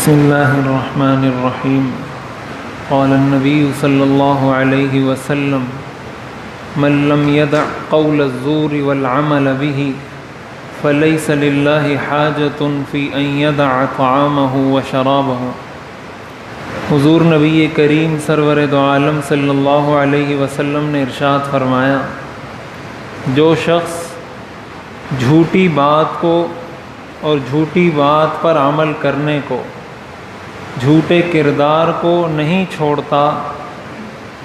بسم اللہ الرحمن الرحیم قال النبی صلی اللہ علیہ وسلم من لم يدع قول الزور والعمل به فليس للہ حاجۃ فی ان يدع طعامه وشرابه۔ حضور نبی کریم سرور دو عالم صلی اللہ علیہ وسلم نے ارشاد فرمایا، جو شخص جھوٹی بات کو اور جھوٹی بات پر عمل کرنے کو، جھوٹے کردار کو نہیں چھوڑتا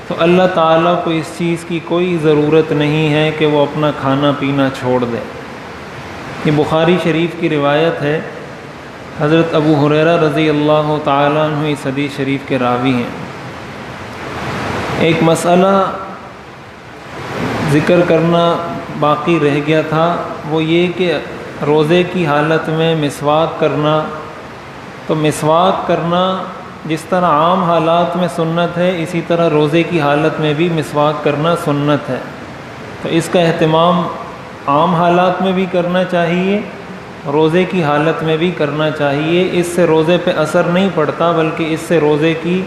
تو اللہ تعالیٰ کو اس چیز کی کوئی ضرورت نہیں ہے کہ وہ اپنا کھانا پینا چھوڑ دے۔ یہ بخاری شریف کی روایت ہے۔ حضرت ابو ہریرہ رضی اللہ تعالیٰ عنہ اس حدیث شریف کے راوی ہیں۔ ایک مسئلہ ذکر کرنا باقی رہ گیا تھا، وہ یہ کہ روزے کی حالت میں مسواک کرنا، تو مسواک کرنا جس طرح عام حالات میں سنت ہے، اسی طرح روزے کی حالت میں بھی مسواک کرنا سنت ہے۔ تو اس کا اہتمام عام حالات میں بھی کرنا چاہیے، روزے کی حالت میں بھی کرنا چاہیے۔ اس سے روزے پہ اثر نہیں پڑتا، بلکہ اس سے روزے کی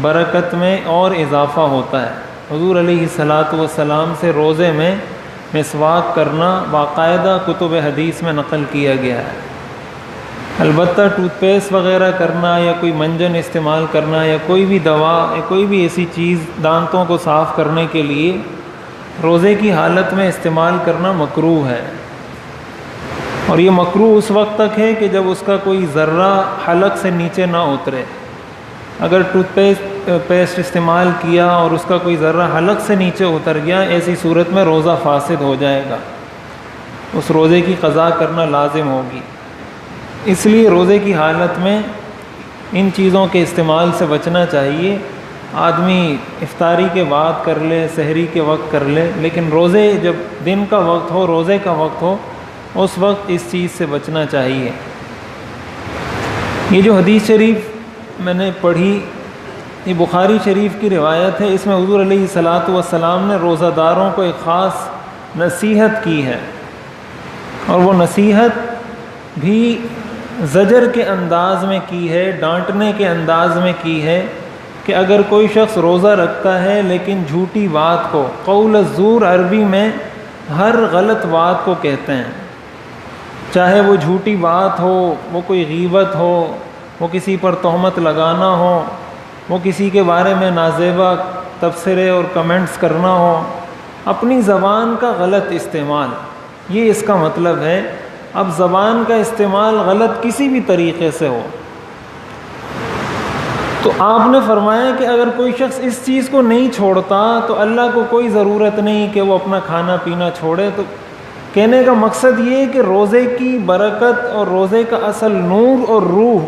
برکت میں اور اضافہ ہوتا ہے۔ حضور علیہ الصلاۃ والسلام سے روزے میں مسواک کرنا باقاعدہ کتب حدیث میں نقل کیا گیا ہے۔ البتہ ٹوتھ پیسٹ وغیرہ کرنا یا کوئی منجن استعمال کرنا یا کوئی بھی دوا یا کوئی بھی ایسی چیز دانتوں کو صاف کرنے کے لیے روزے کی حالت میں استعمال کرنا مکروہ ہے، اور یہ مکروہ اس وقت تک ہے کہ جب اس کا کوئی ذرہ حلق سے نیچے نہ اترے۔ اگر ٹوتھ پیسٹ استعمال کیا اور اس کا کوئی ذرہ حلق سے نیچے اتر گیا، ایسی صورت میں روزہ فاسد ہو جائے گا، اس روزے کی قضا کرنا لازم ہوگی۔ اس لیے روزے کی حالت میں ان چیزوں کے استعمال سے بچنا چاہیے۔ آدمی افطاری کے بعد کر لے، سحری کے وقت کر لے، لیکن روزے جب دن کا وقت ہو، روزے کا وقت ہو، اس وقت اس چیز سے بچنا چاہیے۔ یہ جو حدیث شریف میں نے پڑھی، یہ بخاری شریف کی روایت ہے۔ اس میں حضور علیہ الصلاۃ والسلام نے روزہ داروں کو ایک خاص نصیحت کی ہے، اور وہ نصیحت بھی زجر کے انداز میں کی ہے، ڈانٹنے کے انداز میں کی ہے کہ اگر کوئی شخص روزہ رکھتا ہے لیکن جھوٹی بات کو، قول الزور عربی میں ہر غلط بات کو کہتے ہیں، چاہے وہ جھوٹی بات ہو، وہ کوئی غیبت ہو، وہ کسی پر تہمت لگانا ہو، وہ کسی کے بارے میں نازیبا تبصرے اور کمنٹس کرنا ہو، اپنی زبان کا غلط استعمال، یہ اس کا مطلب ہے۔ اب زبان کا استعمال غلط کسی بھی طریقے سے ہو، تو آپ نے فرمایا کہ اگر کوئی شخص اس چیز کو نہیں چھوڑتا تو اللہ کو کوئی ضرورت نہیں کہ وہ اپنا کھانا پینا چھوڑے۔ تو کہنے کا مقصد یہ ہے کہ روزے کی برکت اور روزے کا اصل نور اور روح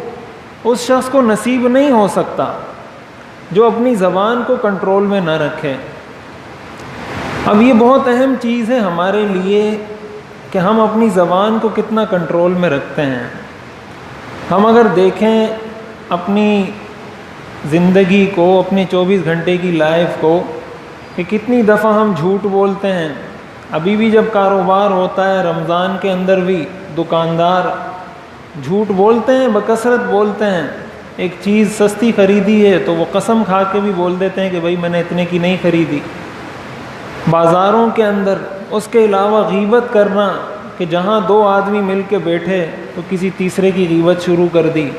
اس شخص کو نصیب نہیں ہو سکتا جو اپنی زبان کو کنٹرول میں نہ رکھے۔ اب یہ بہت اہم چیز ہے ہمارے لیے کہ ہم اپنی زبان کو کتنا کنٹرول میں رکھتے ہیں۔ ہم اگر دیکھیں اپنی زندگی کو، اپنی 24 گھنٹے کی لائف کو، کہ کتنی دفعہ ہم جھوٹ بولتے ہیں۔ ابھی بھی جب کاروبار ہوتا ہے، رمضان کے اندر بھی دکاندار جھوٹ بولتے ہیں، بکثرت بولتے ہیں۔ ایک چیز سستی خریدی ہے تو وہ قسم کھا کے بھی بول دیتے ہیں کہ بھائی میں نے اتنے کی نہیں خریدی۔ بازاروں کے اندر اس کے علاوہ غیبت کرنا، کہ جہاں دو آدمی مل کے بیٹھے تو کسی تیسرے کی غیبت شروع کر دی،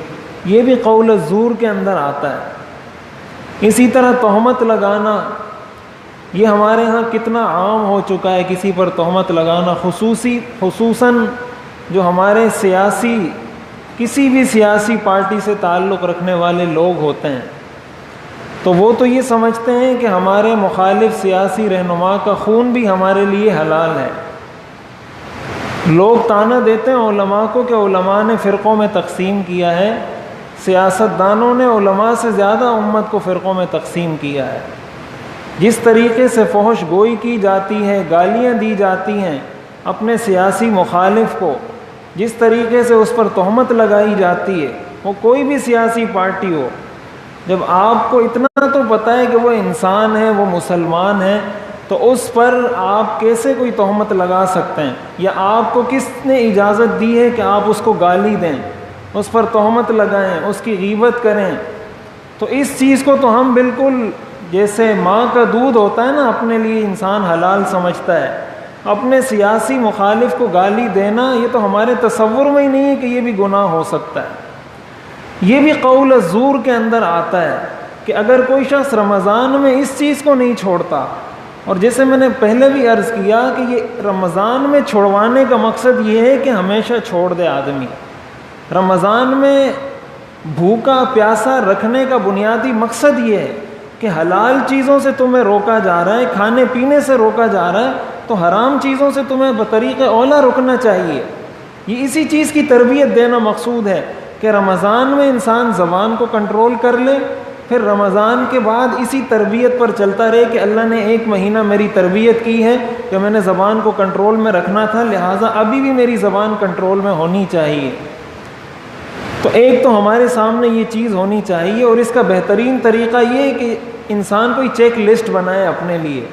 یہ بھی قول الزور کے اندر آتا ہے۔ اسی طرح تہمت لگانا، یہ ہمارے ہاں کتنا عام ہو چکا ہے، کسی پر تہمت لگانا، خصوصاً جو ہمارے کسی بھی سیاسی پارٹی سے تعلق رکھنے والے لوگ ہوتے ہیں، تو وہ تو یہ سمجھتے ہیں کہ ہمارے مخالف سیاسی رہنما کا خون بھی ہمارے لیے حلال ہے۔ لوگ طعنہ دیتے ہیں علماء کو کہ علماء نے فرقوں میں تقسیم کیا ہے، سیاستدانوں نے علماء سے زیادہ امت کو فرقوں میں تقسیم کیا ہے۔ جس طریقے سے فحش گوئی کی جاتی ہے، گالیاں دی جاتی ہیں اپنے سیاسی مخالف کو، جس طریقے سے اس پر تہمت لگائی جاتی ہے، وہ کوئی بھی سیاسی پارٹی ہو، جب آپ کو اتنا تو پتہ ہے کہ وہ انسان ہے، وہ مسلمان ہے، تو اس پر آپ کیسے کوئی تہمت لگا سکتے ہیں؟ یا آپ کو کس نے اجازت دی ہے کہ آپ اس کو گالی دیں؟ اس پر تہمت لگائیں، اس کی غیبت کریں، تو اس چیز کو تو ہم بالکل جیسے ماں کا دودھ ہوتا ہے نا اپنے لیے انسان حلال سمجھتا ہے، اپنے سیاسی مخالف کو گالی دینا یہ تو ہمارے تصور میں ہی نہیں ہے کہ یہ بھی گناہ ہو سکتا ہے۔ یہ بھی قول الزور کے اندر آتا ہے کہ اگر کوئی شخص رمضان میں اس چیز کو نہیں چھوڑتا، اور جیسے میں نے پہلے بھی عرض کیا کہ یہ رمضان میں چھوڑوانے کا مقصد یہ ہے کہ ہمیشہ چھوڑ دے آدمی۔ رمضان میں بھوکا پیاسا رکھنے کا بنیادی مقصد یہ ہے کہ حلال چیزوں سے تمہیں روکا جا رہا ہے، کھانے پینے سے روکا جا رہا ہے، تو حرام چیزوں سے تمہیں بطریق اولا رکنا چاہیے۔ یہ اسی چیز کی تربیت دینا مقصود ہے کہ رمضان میں انسان زبان کو کنٹرول کر لے، پھر رمضان کے بعد اسی تربیت پر چلتا رہے کہ اللہ نے 1 مہینہ میری تربیت کی ہے کہ میں نے زبان کو کنٹرول میں رکھنا تھا، لہٰذا ابھی بھی میری زبان کنٹرول میں ہونی چاہیے۔ تو ایک تو ہمارے سامنے یہ چیز ہونی چاہیے، اور اس کا بہترین طریقہ یہ ہے کہ انسان کوئی چیک لسٹ بنائے اپنے لیے،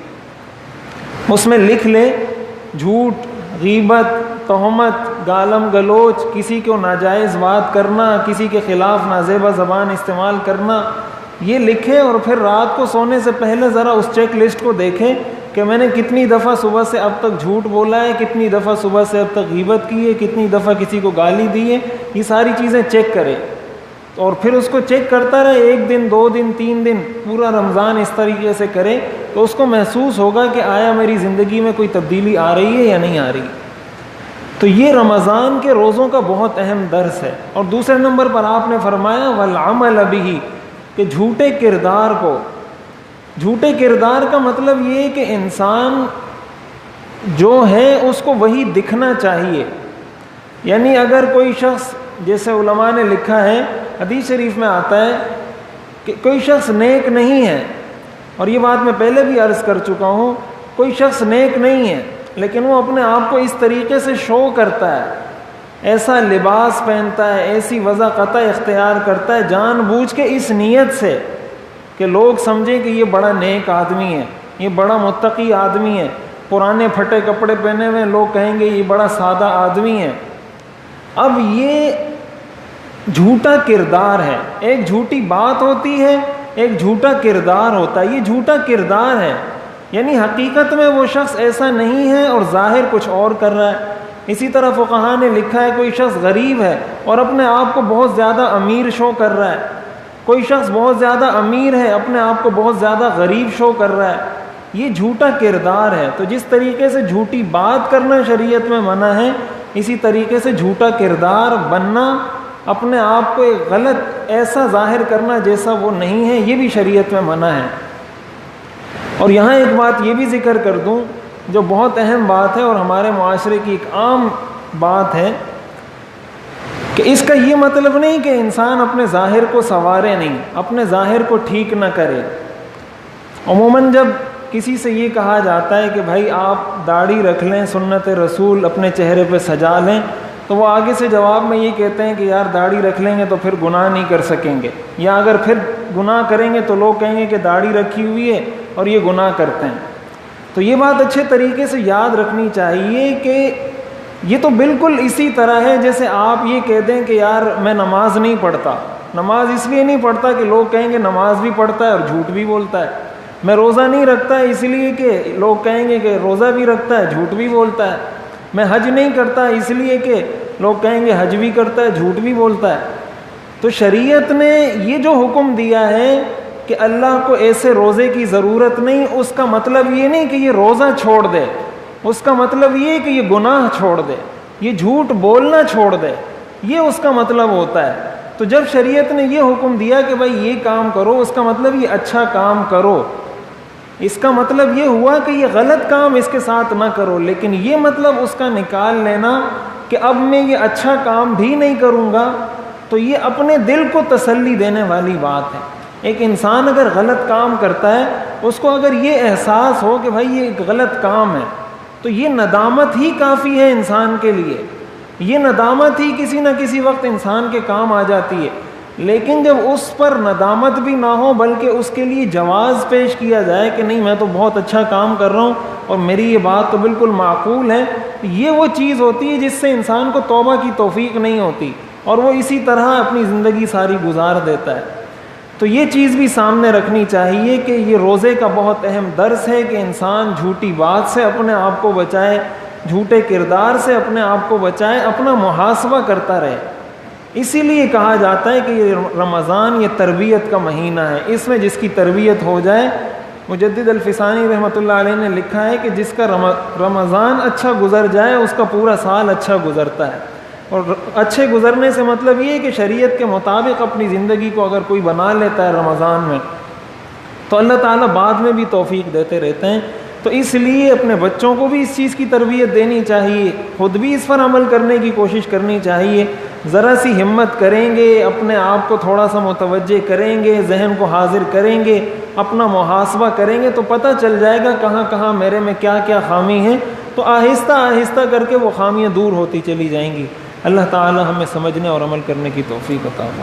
اس میں لکھ لے جھوٹ، غیبت، تہمت، گالم گلوچ، کسی کو ناجائز بات کرنا، کسی کے خلاف نازیبا زبان استعمال کرنا، یہ لکھے، اور پھر رات کو سونے سے پہلے ذرا اس چیک لسٹ کو دیکھیں کہ میں نے کتنی دفعہ صبح سے اب تک جھوٹ بولا ہے، کتنی دفعہ صبح سے اب تک غیبت کی ہے، کتنی دفعہ کسی کو گالی دی ہے، یہ ساری چیزیں چیک کرے، اور پھر اس کو چیک کرتا رہے 1 دن 2 دن 3 دن، پورا رمضان اس طریقے سے کرے، تو اس کو محسوس ہوگا کہ آیا میری زندگی میں کوئی تبدیلی آ رہی ہے یا نہیں آ رہی۔ تو یہ رمضان کے روزوں کا بہت اہم درس ہے۔ اور دوسرے نمبر پر آپ نے فرمایا والعمل بہ، کہ جھوٹے کردار کو، جھوٹے کردار کا مطلب یہ ہے کہ انسان جو ہے اس کو وہی دکھنا چاہیے۔ یعنی اگر کوئی شخص، جیسے علماء نے لکھا ہے، حدیث شریف میں آتا ہے کہ کوئی شخص نیک نہیں ہے، اور یہ بات میں پہلے بھی عرض کر چکا ہوں، کوئی شخص نیک نہیں ہے لیکن وہ اپنے آپ کو اس طریقے سے شو کرتا ہے، ایسا لباس پہنتا ہے، ایسی وضع قطع اختیار کرتا ہے جان بوجھ کے اس نیت سے کہ لوگ سمجھیں کہ یہ بڑا نیک آدمی ہے، یہ بڑا متقی آدمی ہے، پرانے پھٹے کپڑے پہنے ہوئے لوگ کہیں گے یہ بڑا سادہ آدمی ہے۔ اب یہ جھوٹا کردار ہے، ایک جھوٹی بات ہوتی ہے، ایک جھوٹا کردار ہوتا ہے، یہ جھوٹا کردار ہے، یعنی حقیقت میں وہ شخص ایسا نہیں ہے اور ظاہر کچھ اور کر رہا ہے۔ اسی طرح فقہاء نے لکھا ہے کوئی شخص غریب ہے اور اپنے آپ کو بہت زیادہ امیر شو کر رہا ہے، کوئی شخص بہت زیادہ امیر ہے اپنے آپ کو بہت زیادہ غریب شو کر رہا ہے، یہ جھوٹا کردار ہے۔ تو جس طریقے سے جھوٹی بات کرنا شریعت میں منع ہے، اسی طریقے سے جھوٹا کردار بننا، اپنے آپ کو ایک غلط ایسا ظاہر کرنا جیسا وہ نہیں ہے، یہ بھی شریعت میں منع ہے۔ اور یہاں ایک بات یہ بھی ذکر کر دوں جو بہت اہم بات ہے اور ہمارے معاشرے کی ایک عام بات ہے کہ اس کا یہ مطلب نہیں کہ انسان اپنے ظاہر کو سنوارے نہیں، اپنے ظاہر کو ٹھیک نہ کرے۔ عموماً جب کسی سے یہ کہا جاتا ہے کہ بھائی آپ داڑھی رکھ لیں، سنت رسول اپنے چہرے پہ سجا لیں، تو وہ آگے سے جواب میں یہ کہتے ہیں کہ یار داڑھی رکھ لیں گے تو پھر گناہ نہیں کر سکیں گے، یا اگر پھر گناہ کریں گے تو لوگ کہیں گے کہ داڑھی رکھی ہوئی ہے اور یہ گناہ کرتے ہیں۔ تو یہ بات اچھے طریقے سے یاد رکھنی چاہیے کہ یہ تو بالکل اسی طرح ہے جیسے آپ یہ کہہ دیں کہ یار میں نماز نہیں پڑھتا، نماز اس لیے نہیں پڑھتا کہ لوگ کہیں گے نماز بھی پڑھتا ہے اور جھوٹ بھی بولتا ہے، میں روزہ نہیں رکھتا ہے اس لیے کہ لوگ کہیں گے کہ روزہ بھی رکھتا ہے جھوٹ بھی بولتا ہے، میں حج نہیں کرتا اس لیے کہ لوگ کہیں گے حج بھی کرتا ہے جھوٹ بھی بولتا ہے۔ تو شریعت نے یہ جو حکم دیا ہے کہ اللہ کو ایسے روزے کی ضرورت نہیں، اس کا مطلب یہ نہیں کہ یہ روزہ چھوڑ دے، اس کا مطلب یہ کہ یہ گناہ چھوڑ دے، یہ جھوٹ بولنا چھوڑ دے، یہ اس کا مطلب ہوتا ہے۔ تو جب شریعت نے یہ حکم دیا کہ بھائی یہ کام کرو، اس کا مطلب یہ اچھا کام کرو، اس کا مطلب یہ ہوا کہ یہ غلط کام اس کے ساتھ نہ کرو، لیکن یہ مطلب اس کا نکال لینا کہ اب میں یہ اچھا کام بھی نہیں کروں گا، تو یہ اپنے دل کو تسلی دینے والی بات ہے۔ ایک انسان اگر غلط کام کرتا ہے، اس کو اگر یہ احساس ہو کہ بھائی یہ ایک غلط کام ہے، تو یہ ندامت ہی کافی ہے انسان کے لیے، یہ ندامت ہی کسی نہ کسی وقت انسان کے کام آ جاتی ہے۔ لیکن جب اس پر ندامت بھی نہ ہو بلکہ اس کے لیے جواز پیش کیا جائے کہ نہیں میں تو بہت اچھا کام کر رہا ہوں اور میری یہ بات تو بالکل معقول ہے، یہ وہ چیز ہوتی ہے جس سے انسان کو توبہ کی توفیق نہیں ہوتی۔ اور وہ اسی طرح اپنی زندگی ساری گزار دیتا ہے۔ تو یہ چیز بھی سامنے رکھنی چاہیے کہ یہ روزے کا بہت اہم درس ہے کہ انسان جھوٹی بات سے اپنے آپ کو بچائے، جھوٹے کردار سے اپنے آپ کو بچائے، اپنا محاسبہ کرتا رہے۔ اسی لیے کہا جاتا ہے کہ یہ رمضان یہ تربیت کا مہینہ ہے، اس میں جس کی تربیت ہو جائے، مجدد الفسانی رحمۃ اللہ علیہ نے لکھا ہے کہ جس کا رمضان اچھا گزر جائے اس کا پورا سال اچھا گزرتا ہے۔ اور اچھے گزرنے سے مطلب یہ ہے کہ شریعت کے مطابق اپنی زندگی کو اگر کوئی بنا لیتا ہے رمضان میں تو اللہ تعالیٰ بعد میں بھی توفیق دیتے رہتے ہیں۔ تو اس لیے اپنے بچوں کو بھی اس چیز کی تربیت دینی چاہیے، خود بھی اس پر عمل کرنے کی کوشش کرنی چاہیے۔ ذرا سی ہمت کریں گے، اپنے آپ کو تھوڑا سا متوجہ کریں گے، ذہن کو حاضر کریں گے، اپنا محاسبہ کریں گے تو پتہ چل جائے گا کہاں کہاں میرے میں کیا کیا خامی ہے، تو آہستہ آہستہ کر کے وہ خامیاں دور ہوتی چلی جائیں گی۔ اللہ تعالی ہمیں سمجھنے اور عمل کرنے کی توفیق عطا فرمائے۔